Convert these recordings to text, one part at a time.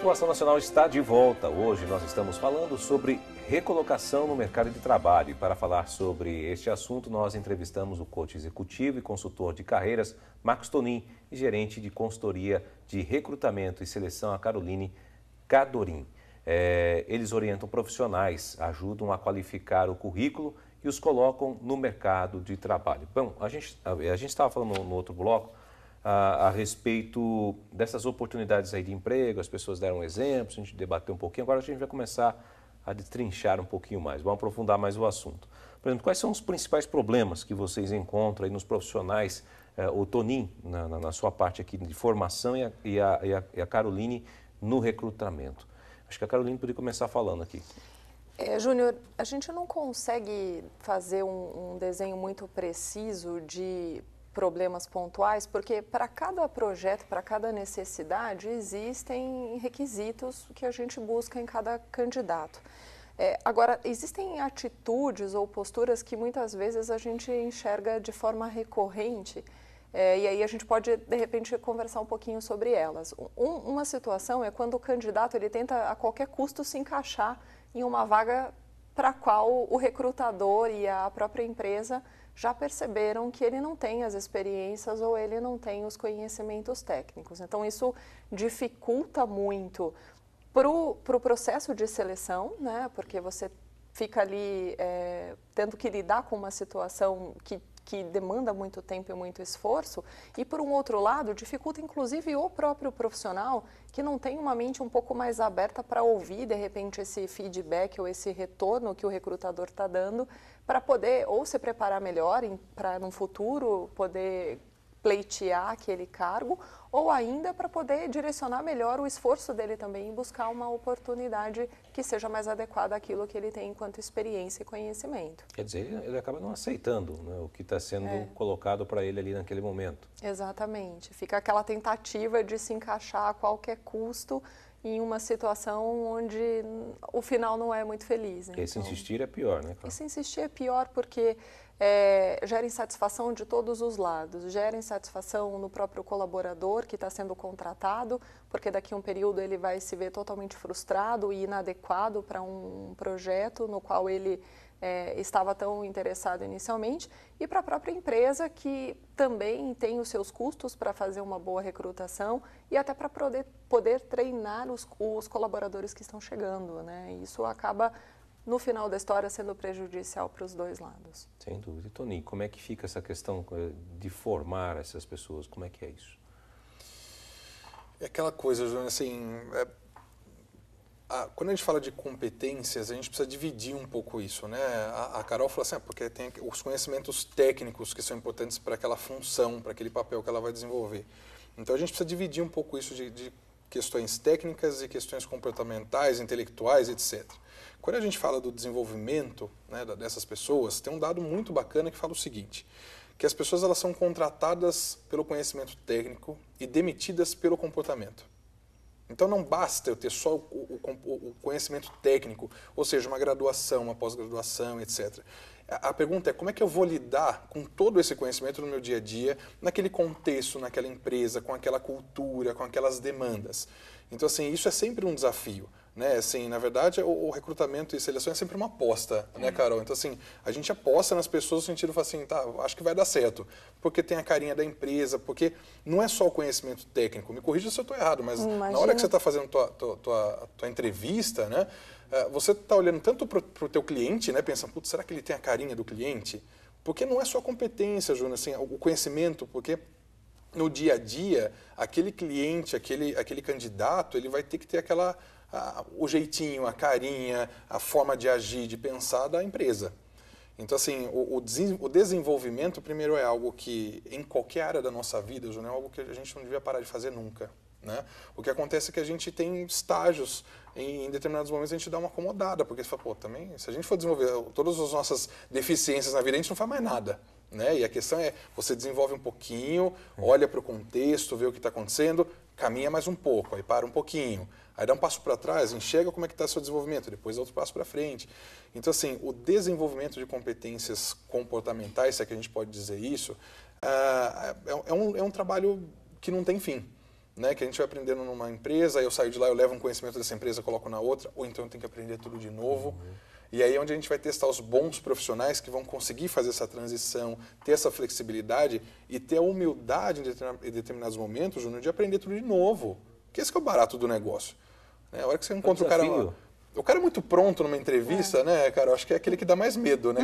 Articulação Nacional está de volta. Hoje nós estamos falando sobre recolocação no mercado de trabalho. E para falar sobre este assunto, nós entrevistamos o coach executivo e consultor de carreiras, Marcos Tonin, e gerente de consultoria de recrutamento e seleção, a Caroline Cadorim. Eles orientam profissionais, ajudam a qualificar o currículo e os colocam no mercado de trabalho. Bom, a gente estava falando no outro bloco a respeito dessas oportunidades aí de emprego, as pessoas deram exemplos, a gente debateu um pouquinho, agora a gente vai começar a destrinchar um pouquinho mais, vamos aprofundar mais o assunto. Por exemplo, quais são os principais problemas que vocês encontram aí nos profissionais, o Tonin, na sua parte aqui de formação e a Caroline no recrutamento? Acho que a Caroline poderia começar falando aqui. Júnior, a gente não consegue fazer um desenho muito preciso de problemas pontuais, porque para cada projeto, para cada necessidade, existem requisitos que a gente busca em cada candidato. Agora, existem atitudes ou posturas que muitas vezes a gente enxerga de forma recorrente, e aí a gente pode, de repente, conversar um pouquinho sobre elas. Uma situação é quando o candidato ele tenta a qualquer custo se encaixar em uma vaga para a qual o recrutador e a própria empresa já perceberam que ele não tem as experiências ou ele não tem os conhecimentos técnicos. Então, isso dificulta muito para o processo de seleção, né? Porque você fica ali tendo que lidar com uma situação que demanda muito tempo e muito esforço, e por um outro lado, dificulta inclusive o próprio profissional que não tem uma mente um pouco mais aberta para ouvir, de repente, esse feedback ou esse retorno que o recrutador está dando, para poder ou se preparar melhor para no futuro poder pleitear aquele cargo, ou ainda para poder direcionar melhor o esforço dele também em buscar uma oportunidade que seja mais adequada àquilo que ele tem enquanto experiência e conhecimento. Quer dizer, ele acaba não aceitando, né, o que está sendo colocado para ele ali naquele momento. Exatamente. Fica aquela tentativa de se encaixar a qualquer custo em uma situação onde o final não é muito feliz. Então, esse insistir é pior, né, Carol? Esse insistir é pior porque gera insatisfação de todos os lados, gera insatisfação no próprio colaborador que está sendo contratado, porque daqui a um período ele vai se ver totalmente frustrado e inadequado para um projeto no qual ele estava tão interessado inicialmente, e para a própria empresa que também tem os seus custos para fazer uma boa recrutação e até para poder treinar os colaboradores que estão chegando, né? Isso acaba, no final da história, sendo prejudicial para os dois lados. Sem dúvida. E, Tonin, como é que fica essa questão de formar essas pessoas? Como é que é isso? É aquela coisa, Júnior, assim, quando a gente fala de competências, a gente precisa dividir um pouco isso, né? A Carol falou assim, porque tem os conhecimentos técnicos que são importantes para aquela função, para aquele papel que ela vai desenvolver. Então, a gente precisa dividir um pouco isso de questões técnicas e questões comportamentais, intelectuais, etc. Quando a gente fala do desenvolvimento, né, dessas pessoas, tem um dado muito bacana que fala o seguinte, que as pessoas elas são contratadas pelo conhecimento técnico e demitidas pelo comportamento. Então não basta eu ter só o conhecimento técnico, ou seja, uma graduação, uma pós-graduação, etc. A pergunta é como é que eu vou lidar com todo esse conhecimento no meu dia a dia, naquele contexto, naquela empresa, com aquela cultura, com aquelas demandas. Então, assim, isso é sempre um desafio, né? Assim, na verdade, o recrutamento e seleção é sempre uma aposta, né, Carol? Então, assim, a gente aposta nas pessoas no sentido de falar assim, tá, acho que vai dar certo, porque tem a carinha da empresa, porque não é só o conhecimento técnico, me corrija se eu estou errado, mas na hora que você está fazendo tua entrevista, né, você está olhando tanto para o teu cliente, né, pensando, putz, será que ele tem a carinha do cliente? Porque não é só competência, Júnior, assim, o conhecimento, porque no dia a dia, aquele cliente, aquele candidato, ele vai ter que ter o jeitinho, a carinha, a forma de agir, de pensar da empresa. Então, assim, o desenvolvimento, primeiro, é algo que, em qualquer área da nossa vida, Júnior, é algo que a gente não devia parar de fazer nunca, né? O que acontece é que a gente tem estágios, em determinados momentos a gente dá uma acomodada, porque você fala, pô, também, se a gente for desenvolver todas as nossas deficiências na vida, a gente não faz mais nada, né? E a questão é, você desenvolve um pouquinho, olha para o contexto, vê o que está acontecendo, caminha mais um pouco, aí para um pouquinho, aí dá um passo para trás, enxerga como é que está o seu desenvolvimento, depois dá outro passo para frente. Então, assim, o desenvolvimento de competências comportamentais, se é que a gente pode dizer isso, é um trabalho que não tem fim. né, que a gente vai aprendendo numa empresa, aí eu saio de lá, eu levo um conhecimento dessa empresa, coloco na outra, ou então eu tenho que aprender tudo de novo. E aí é onde a gente vai testar os bons profissionais que vão conseguir fazer essa transição, ter essa flexibilidade e ter a humildade em determinados momentos, Júnior, de aprender tudo de novo. Porque esse que é o barato do negócio. Né? A hora que você encontra o cara... O cara é muito pronto numa entrevista, né, cara? Eu acho que é aquele que dá mais medo, né?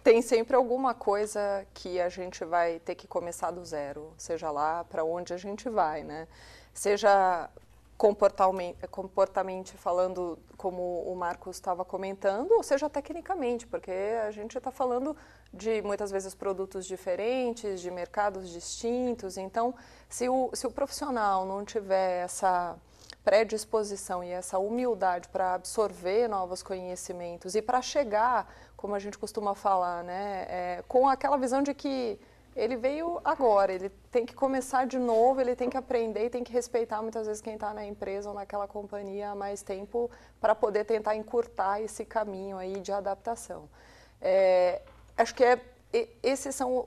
Tem sempre alguma coisa que a gente vai ter que começar do zero, seja lá para onde a gente vai, né? Seja comportamentalmente falando, como o Marcos estava comentando, ou seja tecnicamente, porque a gente está falando de, muitas vezes, produtos diferentes, de mercados distintos. Então, se o profissional não tiver essa predisposição e essa humildade para absorver novos conhecimentos e para chegar, como a gente costuma falar, né, com aquela visão de que ele veio agora, ele tem que começar de novo, ele tem que aprender e tem que respeitar muitas vezes quem está na empresa ou naquela companhia há mais tempo para poder tentar encurtar esse caminho aí de adaptação. Acho que esses são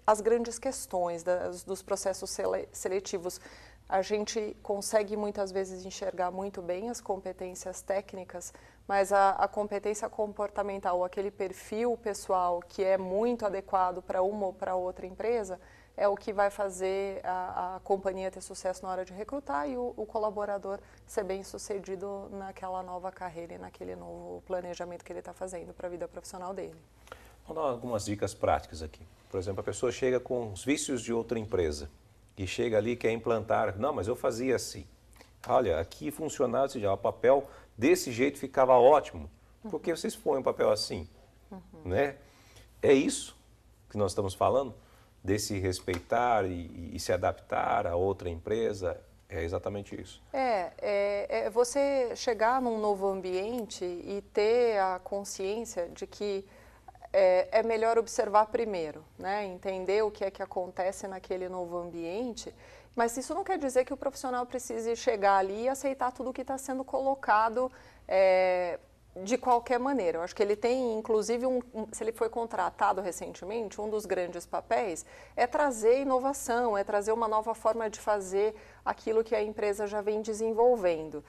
as grandes questões dos processos seletivos. A gente consegue muitas vezes enxergar muito bem as competências técnicas, mas a competência comportamental, aquele perfil pessoal que é muito adequado para uma ou para outra empresa, é o que vai fazer a companhia ter sucesso na hora de recrutar e o colaborador ser bem sucedido naquela nova carreira e naquele novo planejamento que ele está fazendo para a vida profissional dele. Vou dar algumas dicas práticas aqui. Por exemplo, a pessoa chega com os vícios de outra empresa. E chega ali e quer implantar, não, mas eu fazia assim. Olha, aqui funcionava, o papel desse jeito ficava ótimo. Por que vocês põem um papel assim? Né? É isso que nós estamos falando? Desse respeitar e se adaptar a outra empresa? É exatamente isso. É você chegar num novo ambiente e ter a consciência de que é melhor observar primeiro, né? Entender o que é que acontece naquele novo ambiente, mas isso não quer dizer que o profissional precise chegar ali e aceitar tudo o que está sendo colocado de qualquer maneira. Eu acho que ele tem, inclusive, se ele foi contratado recentemente, um dos grandes papéis é trazer inovação, é trazer uma nova forma de fazer aquilo que a empresa já vem desenvolvendo.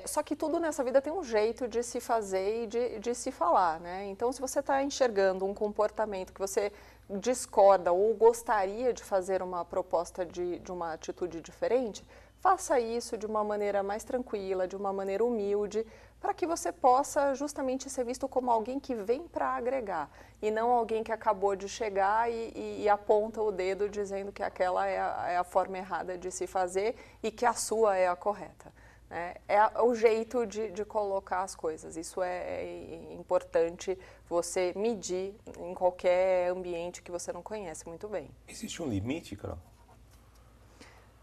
Só que tudo nessa vida tem um jeito de se fazer e de se falar, né? Então, se você está enxergando um comportamento que você discorda ou gostaria de fazer uma proposta de uma atitude diferente, faça isso de uma maneira mais tranquila, de uma maneira humilde, para que você possa justamente ser visto como alguém que vem para agregar e não alguém que acabou de chegar e aponta o dedo dizendo que aquela é a forma errada de se fazer e que a sua é a correta. É o jeito de colocar as coisas. Isso é importante você medir em qualquer ambiente que você não conhece muito bem. Existe um limite, Carol?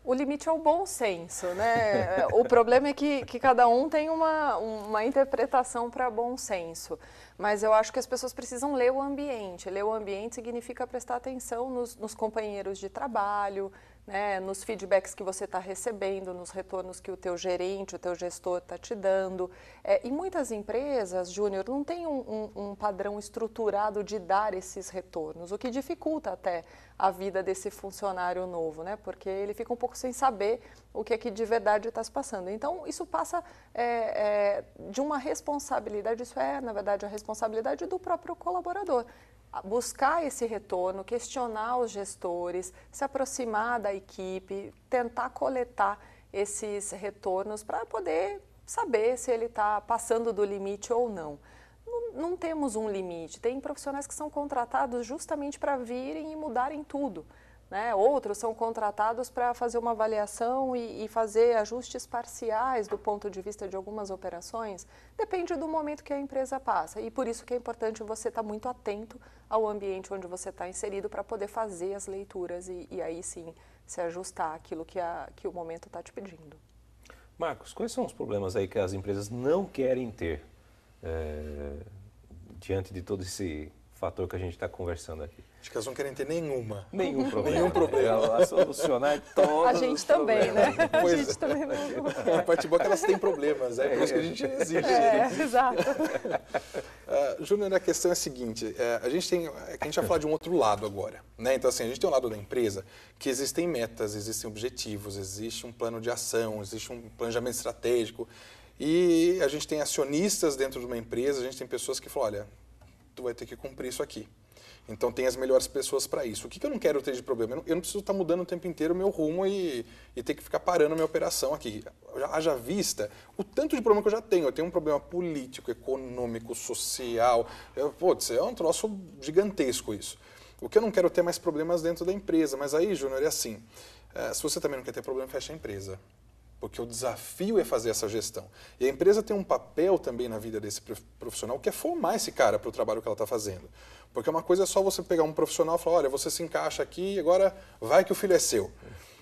O limite é o bom senso, né? O problema é que cada um tem uma interpretação para bom senso. Mas eu acho que as pessoas precisam ler o ambiente. Ler o ambiente significa prestar atenção nos companheiros de trabalho, né, nos feedbacks que você está recebendo, nos retornos que o teu gerente, o teu gestor está te dando. E muitas empresas, Júnior, não tem um padrão estruturado de dar esses retornos, o que dificulta até a vida desse funcionário novo, né, porque ele fica um pouco sem saber o que é que de verdade está se passando. Então, isso passa de uma responsabilidade, isso é, na verdade, a responsabilidade do próprio colaborador. Buscar esse retorno, questionar os gestores, se aproximar da equipe, tentar coletar esses retornos para poder saber se ele está passando do limite ou não. Não temos um limite, tem profissionais que são contratados justamente para virem e mudarem tudo, né? Outros são contratados para fazer uma avaliação e fazer ajustes parciais do ponto de vista de algumas operações. Depende do momento que a empresa passa e por isso que é importante você estar muito atento ao ambiente onde você está inserido para poder fazer as leituras e aí sim se ajustar àquilo que o momento está te pedindo. Marcos, quais são os problemas aí que as empresas não querem ter diante de todo esse fator que a gente está conversando aqui? Acho que elas não querem ter nenhuma. Nenhum problema. Nenhum problema. A solucionar todos A gente também, né? A gente também não. A parte boa é que elas têm problemas, por isso que a gente existe. Exato. Júnior, a questão é a seguinte, a gente vai falar de um outro lado agora, né? Então, assim, a gente tem um lado da empresa que existem metas, existem objetivos, existe um plano de ação, existe um planejamento estratégico e a gente tem acionistas dentro de uma empresa, a gente tem pessoas que falam, olha, tu vai ter que cumprir isso aqui. Então, tem as melhores pessoas para isso. O que eu não quero ter de problema? Eu não preciso estar mudando o tempo inteiro o meu rumo e ter que ficar parando a minha operação aqui. Haja vista o tanto de problema que eu já tenho. Eu tenho um problema político, econômico, social. Isso é um troço gigantesco isso. O que eu não quero ter mais problemas dentro da empresa. Mas aí, Júnior, é assim. Se você também não quer ter problema, fecha a empresa. Porque o desafio é fazer essa gestão. E a empresa tem um papel também na vida desse profissional que é formar esse cara para o trabalho que ela está fazendo. Porque uma coisa é só você pegar um profissional e falar, olha, você se encaixa aqui e agora vai que o filho é seu.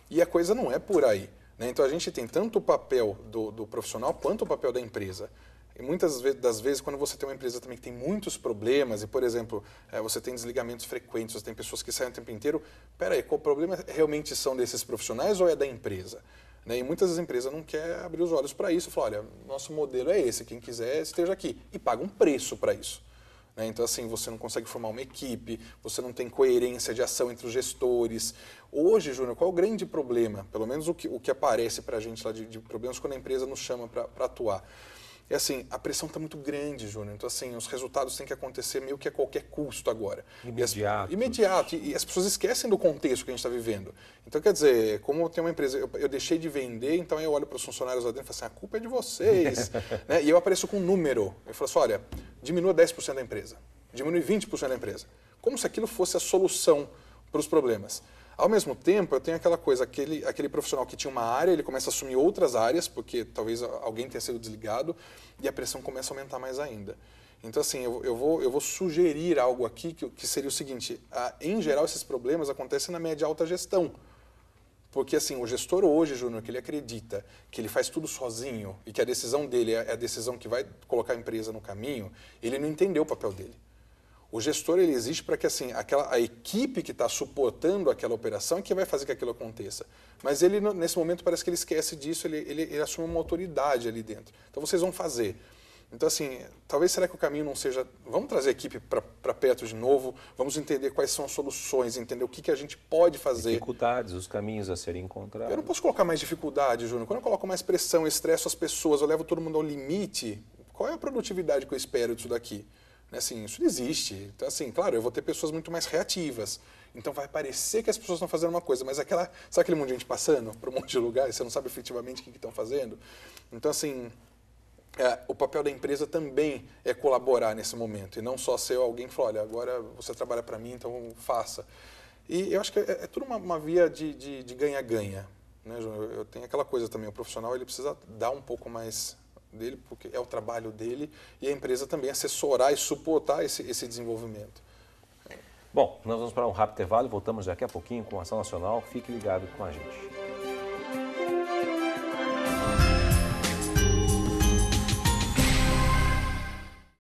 E a coisa não é por aí, né? Então a gente tem tanto o papel do profissional quanto o papel da empresa. E muitas das vezes, quando você tem uma empresa também que tem muitos problemas, e, por exemplo, você tem desligamentos frequentes, você tem pessoas que saem o tempo inteiro, peraí, qual o problema realmente são desses profissionais ou é da empresa? Né? E muitas das empresas não querem abrir os olhos para isso, falam, olha, nosso modelo é esse, quem quiser esteja aqui, e paga um preço para isso. Então, assim, você não consegue formar uma equipe, você não tem coerência de ação entre os gestores. Hoje, Júnior, qual é o grande problema? Pelo menos o que aparece para a gente lá de problemas quando a empresa nos chama para atuar. É assim, a pressão está muito grande, Júnior. Então, assim, os resultados têm que acontecer meio que a qualquer custo agora. Imediato. Imediato. E as pessoas esquecem do contexto que a gente está vivendo. Então, quer dizer, como tem uma empresa, eu deixei de vender, então eu olho para os funcionários lá dentro e falo assim, a culpa é de vocês. Né? E eu apareço com um número. Eu falo assim, olha, diminua 10% da empresa, diminui 20% da empresa. Como se aquilo fosse a solução para os problemas. Ao mesmo tempo, eu tenho aquela coisa, aquele profissional que tinha uma área, ele começa a assumir outras áreas, porque talvez alguém tenha sido desligado, e a pressão começa a aumentar mais ainda. Então, assim, eu vou sugerir algo aqui que seria o seguinte, em geral, esses problemas acontecem na média e alta gestão. Porque, assim, o gestor hoje, Júnior, que ele acredita que ele faz tudo sozinho e que a decisão dele é a decisão que vai colocar a empresa no caminho, ele não entendeu o papel dele. O gestor ele existe para que assim, a equipe que está suportando aquela operação é que vai fazer que aquilo aconteça. Mas ele, nesse momento, parece que ele esquece disso, ele assume uma autoridade ali dentro. Então, vocês vão fazer. Então, assim, talvez será que o caminho não seja... Vamos trazer a equipe para perto de novo, vamos entender quais são as soluções, entender o que a gente pode fazer. Dificuldades, os caminhos a serem encontrados. Eu não posso colocar mais dificuldade, Júnior. Quando eu coloco mais pressão, eu estresso as pessoas, eu levo todo mundo ao limite, qual é a produtividade que eu espero disso daqui? Assim, isso não existe. Então, assim, claro, eu vou ter pessoas muito mais reativas. Então, vai parecer que as pessoas estão fazendo uma coisa, mas sabe aquele monte de gente passando para um monte de lugar e você não sabe efetivamente o que estão fazendo? Então, assim, o papel da empresa também é colaborar nesse momento e não só ser alguém que fala, olha, agora você trabalha para mim, então faça. E eu acho que é tudo uma via de ganha-ganha. Né, eu tenho aquela coisa também, o profissional ele precisa dar um pouco mais dele, porque é o trabalho dele, e a empresa também assessorar e suportar esse desenvolvimento. Bom, nós vamos para um rápido intervalo e voltamos daqui a pouquinho com a Ação Nacional. Fique ligado com a gente.